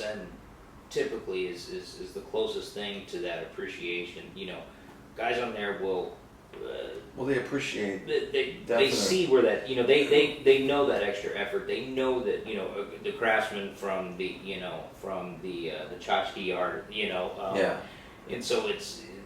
OSN typically is the closest thing to that appreciation. You know, guys on there will. Well, they appreciate. They see where that, you know, they know that extra effort. They know that, you know, the craftsman from the, you know, from the tchotchke art, you know. Yeah. And so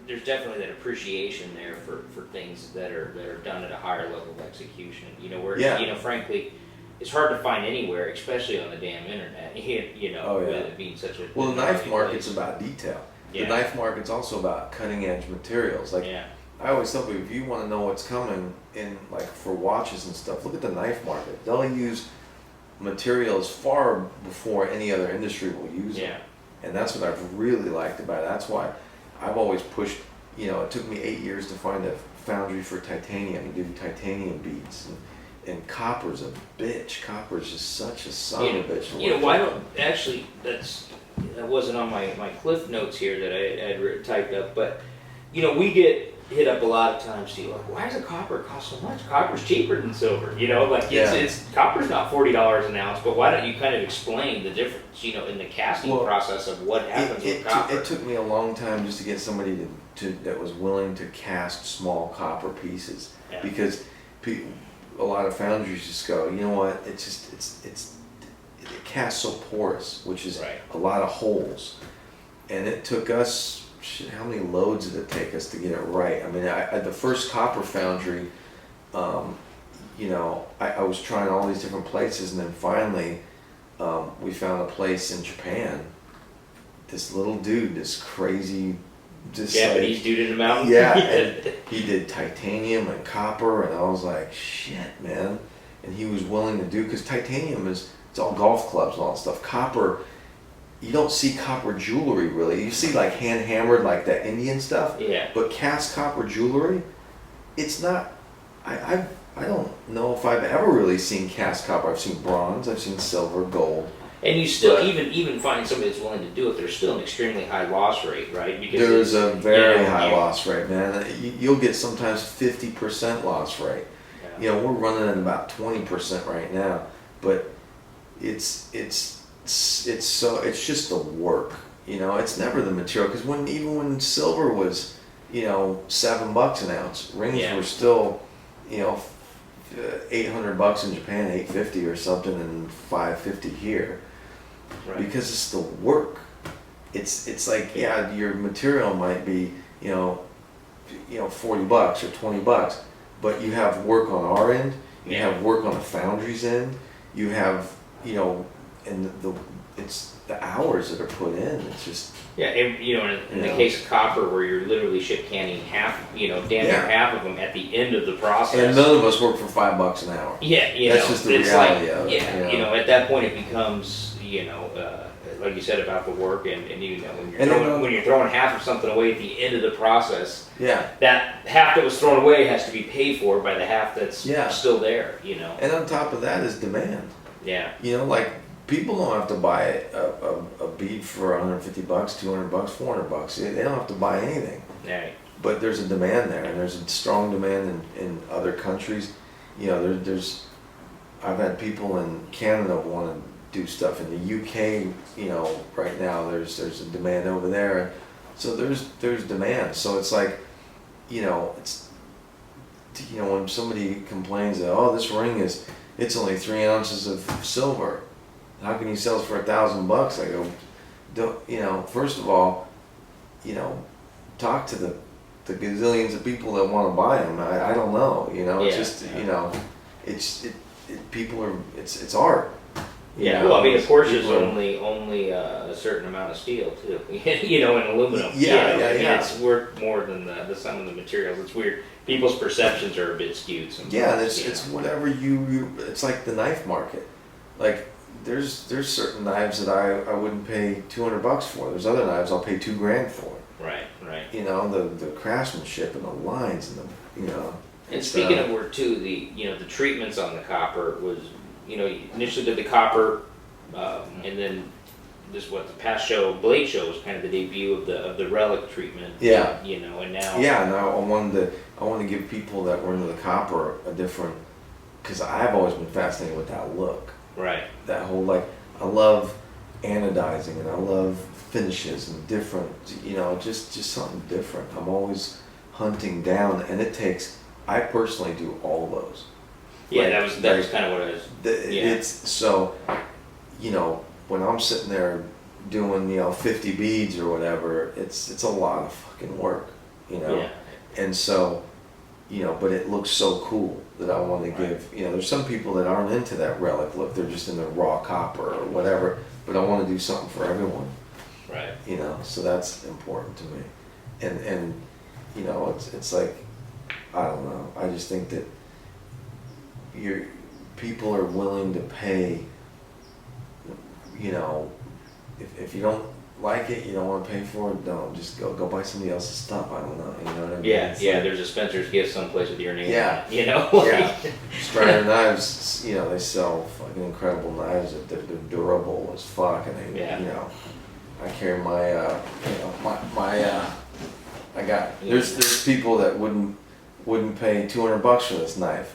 there's definitely that appreciation there for things that are done at a higher level of execution. You know, where you know, frankly, it's hard to find anywhere, especially on the damn internet. You know, with it being such a the knife market's about detail. Yeah. The knife market's also about cutting edge materials. Like I always tell people, if you want to know what's coming in, like for watches and stuff, look at the knife market. They'll use materials far before any other industry will use them. And that's what I've really liked about it. That's why I've always pushed, you know, it took me 8 years to find a foundry for titanium and do titanium beads. And copper's a bitch. Copper's just such a son of a bitch. You know, why don't, actually, that wasn't on my cliff notes here that I had typed up, but, you know, we get hit up a lot of times too, like, why does a copper cost so much? Copper's cheaper than silver, you know, like it's copper's not $40 an ounce, but why don't you kind of explain the difference, you know, in the casting process of what happens with copper? It took me a long time just to get somebody that was willing to cast small copper pieces, because a lot of foundries just go, you know what, it casts so porous, which is a lot of holes, and it took us. Shit, how many loads did it take us to get it right? I mean, the first copper foundry, you know, I was trying all these different places, and then finally we found a place in Japan. This little dude, this crazy, Japanese dude in the mountains. Yeah, and he did titanium and copper, and I was like, shit, man. And he was willing to do, because titanium it's all golf clubs and all that stuff. Copper, you don't see copper jewelry really. You see like hand hammered, like that Indian stuff. Yeah. But cast copper jewelry, it's not. I don't know if I've ever really seen cast copper. I've seen bronze. I've seen silver, gold. And you still even find somebody that's willing to do it. There's still an extremely high loss rate, right? Because there's a very high loss rate, man. You'll get sometimes 50% loss rate. Yeah. You know, we're running at about 20% right now, but it's just the work, you know. It's never the material, because even when silver was, you know, $7 an ounce, rings were still, you know, $800 in Japan, $850 or something, and $550 here, because it's the work. It's like, your material might be, you know, $40 or $20, but you have work on our end, you have work on the foundry's end, you have, you know. And it's the hours that are put in. It's just and you know, in the case of copper, where you're literally ship canning half, you know, damn near half of them at the end of the process. And none of us work for $5 an hour. Yeah, you that's know, just the reality of it. Yeah, you know, at that point it becomes, you know, like you said about the work, and you know, when you're throwing half of something away at the end of the process, that half that was thrown away has to be paid for by the half that's still there, you know. And on top of that is demand. Yeah. You know, like, people don't have to buy a bead for $150, $200, $400. They don't have to buy anything. Right. But there's a demand there, and there's a strong demand in other countries. You know, I've had people in Canada want to do stuff. In the UK, you know, right now there's a demand over there. So there's demand. So it's like, you know, when somebody complains that, oh, this ring it's only 3 ounces of silver. How can you sell it for $1,000? I go, you know, first of all, you know, talk to the gazillions of people that want to buy them. I don't know, you know. It's just, you know, people are, it's art. Yeah, well, I mean, of course, there's only a certain amount of steel too. You know, and aluminum. It's worth more than the sum of the materials. It's weird. People's perceptions are a bit skewed sometimes. Yeah, it's whatever you. It's like the knife market. Like, there's certain knives that I wouldn't pay $200 for. There's other knives I'll pay $2,000 for. Right. You know, the craftsmanship and the lines and the, you know. And speaking of work too, the treatments on the copper was, you know, you initially did the copper, and then the past blade show was kind of the debut of the Relic treatment. Yeah. You know, and now. Yeah, and I wanted to give people that were into the copper a different, because I've always been fascinated with that look. Right. That whole, like, I love anodizing, and I love finishes and different, just something different. I'm always hunting down, and I personally do all those. Yeah, that was kind of what I was. It's so, when I'm sitting there doing 50 beads or whatever, it's a lot of fucking work, Yeah. and so, but it looks so cool that I want to give. There's some people that aren't into that relic look; they're just into raw copper or whatever. But I want to do something for everyone. Right. So that's important to me, and it's like, I don't know. I just think that people are willing to pay. If you don't like it, you don't want to pay for it. Don't just go buy somebody else's stuff. I don't know. You know what I mean? Yeah, It's yeah. like, There's a Spencer's gift someplace with your name. Yeah. On it, yeah. Strider knives. They sell fucking incredible knives. They're durable as fuck, and they, I carry my, I got. There's people that wouldn't pay $200 for this knife.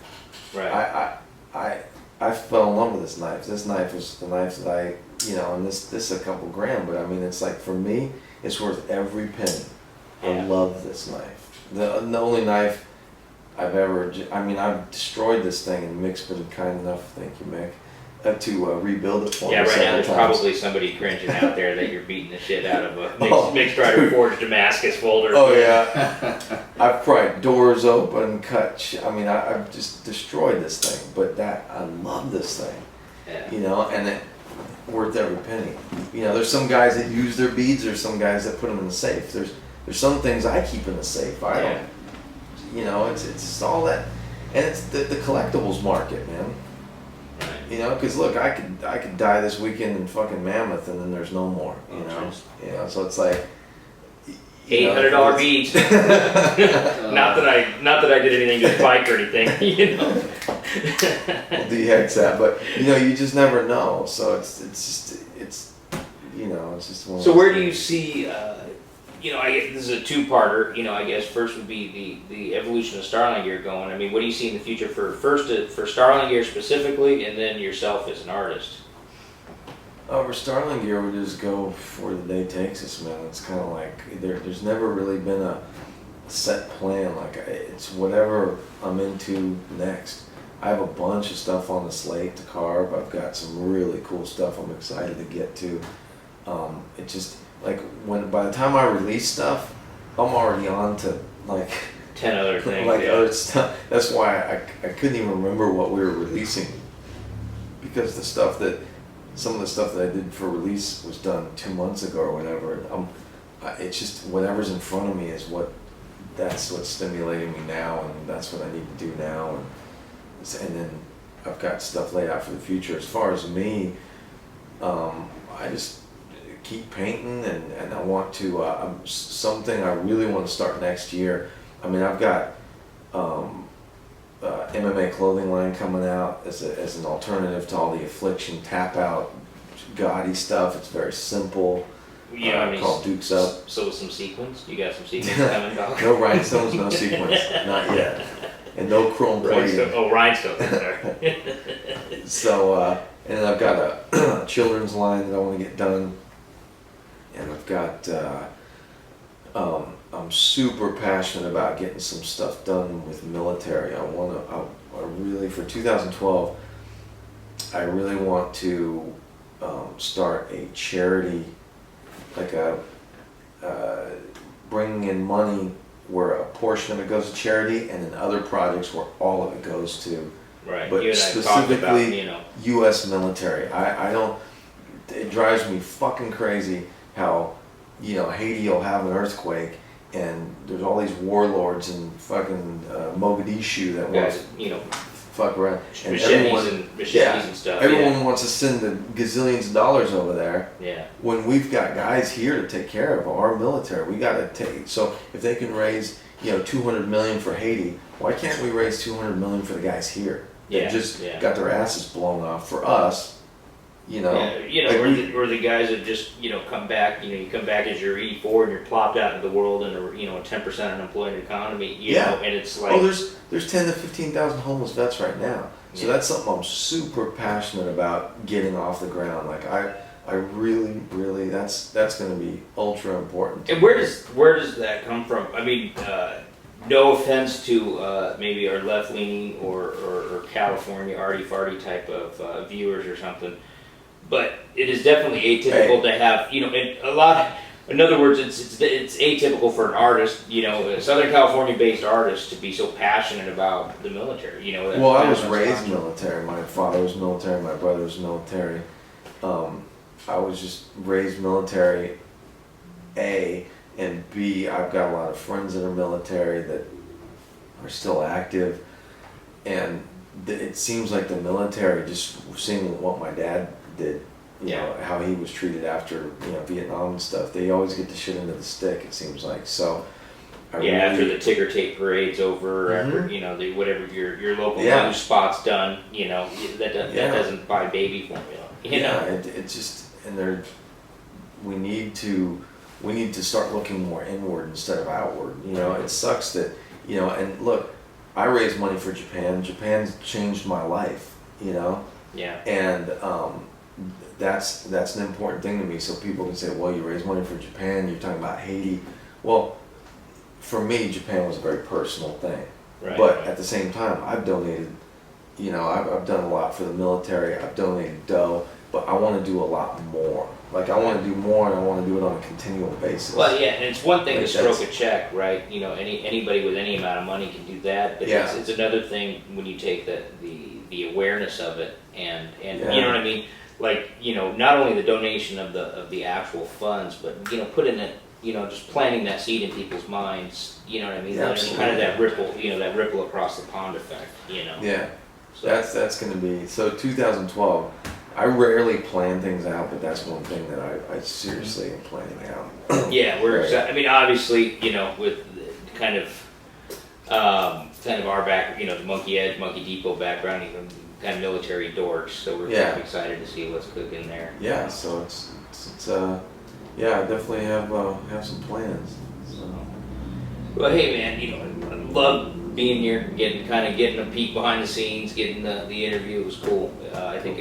Right. I fell in love with this knife. This knife was the knife that I, and this a couple grand, but I mean, it's like, for me, it's worth every penny. I love this knife. The only knife I've ever, I've destroyed this thing, and Mick's been kind enough, thank you, Mick, to rebuild it for me. Yeah, right now there's times. probably somebody cringing out there that you're beating the shit out of a Mick Strider Forged Damascus folder. Oh yeah, I've pried doors open, cut. I've just destroyed this thing. But I love this thing. Yeah. And it's worth every penny. There's some guys that use their beads. There's some guys that put them in the safe. There's some things I keep in the safe. I don't. It's just all that, and it's the collectibles market, man. Because look, I could die this weekend in fucking Mammoth, and then there's no more. So it's like $800 beads. Not that I did anything to spike or anything. We'll DX that, but you just never know. So it's just one. So where do you see? I guess this is a two-parter. I guess first would be the evolution of Starlingear going. What do you see in the future for Starlingear specifically, and then yourself as an artist? For Starlingear, we just go where the day takes us, man. It's kind of like there's never really been a set plan. Like, it's whatever I'm into next. I have a bunch of stuff on the slate to carve. I've got some really cool stuff I'm excited to get to. It just, like, by the time I release stuff, I'm already on to like 10 other things. Other stuff. That's why I couldn't even remember what we were releasing, because some of the stuff that I did for release was done 2 months ago or whatever. And it's just whatever's in front of me is that's what's stimulating me now, and that's what I need to do now. And then I've got stuff laid out for the future. As far as me, I just keep painting, and I want to, something I really want to start next year. I've got MMA clothing line coming out as an alternative to all the Affliction tap out gaudy stuff. It's very simple. Called Dukes Up. So with some sequins? You got some sequins coming, dog? No rhinestones, no sequins, not yet, and no chrome plating. Rhinestones. Sorry. So, and then I've got a children's line that I want to get done, and I've got. I'm super passionate about getting some stuff done with military. I really, for 2012, I really want to start a charity, like bringing in money where a portion of it goes to charity, and then other projects where all of it goes to. Right. But you and specifically, I talked about, U.S. military. I don't. It drives me fucking crazy how, Haiti will have an earthquake, and there's all these warlords in fucking Mogadishu that want to fuck around, and machetes and stuff. Everyone wants to send the gazillions of dollars over there. Yeah. When we've got guys here to take care of our military, we got to take. So if they can raise, $200 million for Haiti, why can't we raise $200 million for the guys here? That got their asses blown off for us. Or the guys that just come back. You come back as your E4 and you're plopped out into the world in a 10% unemployment economy. And it's like there's 10 to 15,000 homeless vets right now. So that's something I'm super passionate about getting off the ground. Like I really, that's going to be ultra important. And where does that come from? I mean, no offense to maybe our left-leaning or California arty-farty type of viewers or something, but it is definitely atypical to have, a lot. In other words, it's atypical for an artist, a Southern California-based artist, to be so passionate about the military. Well, I was raised military. My father was military. My brother was military. I was just raised military, A, and B, I've got a lot of friends that are military that are still active, and it seems like the military, just seeing what my dad did, you know, how he was treated after, Vietnam and stuff, they always get the shit into the stick, it seems like, so. After the ticker tape parade's over, after, whatever your local news spot's done, that doesn't buy baby formula, it just, and we need to start looking more inward instead of outward. It sucks that, and look, I raised money for Japan. Japan's changed my life, and that's an important thing to me. So people can say, well, you raise money for Japan, you're talking about Haiti. Well, for me, Japan was a very personal thing. Right. But at the same time, I've donated, I've done a lot for the military, I've donated dough, but I want to do a lot more. Like, I want to do more, and I want to do it on a continual basis. Well, yeah, and it's one thing to stroke a check, right? Anybody with any amount of money can do that, but it's another thing when you take the awareness of it, and you know what I mean? Like, not only the donation of the actual funds, but putting it, just planting that seed in people's minds. You know what I mean? Kind of that ripple across the pond effect. Yeah. So That's going to be 2012. I rarely plan things out, but that's one thing that I seriously am planning out. Yeah, we're excited. I mean, obviously, with kind of our back, the Monkey Edge, Monkey Depot background, even kind of military dorks. So we're kind of excited to see what's cooking there. Yeah, so it's I definitely have some plans. So. Well, hey man, I love being here, getting a peek behind the scenes, getting the interview. It was cool. I think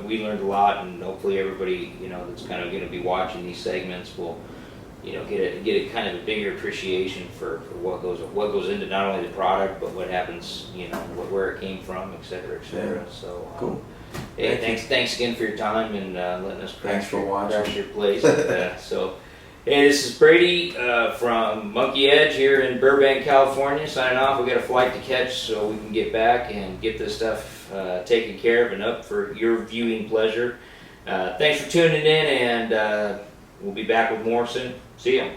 we learned a lot, and hopefully everybody that's kind of going to be watching these segments will get a kind of a bigger appreciation for what goes into not only the product but what happens, where it came from, et cetera, et cetera. Yeah. So cool. Hey, thanks again for your time and letting us crash your place. Hey, this is Brady from Monkey Edge here in Burbank, California, signing off. We got a flight to catch, so we can get back and get this stuff taken care of and up for your viewing pleasure. Thanks for tuning in, and we'll be back with more soon. See ya.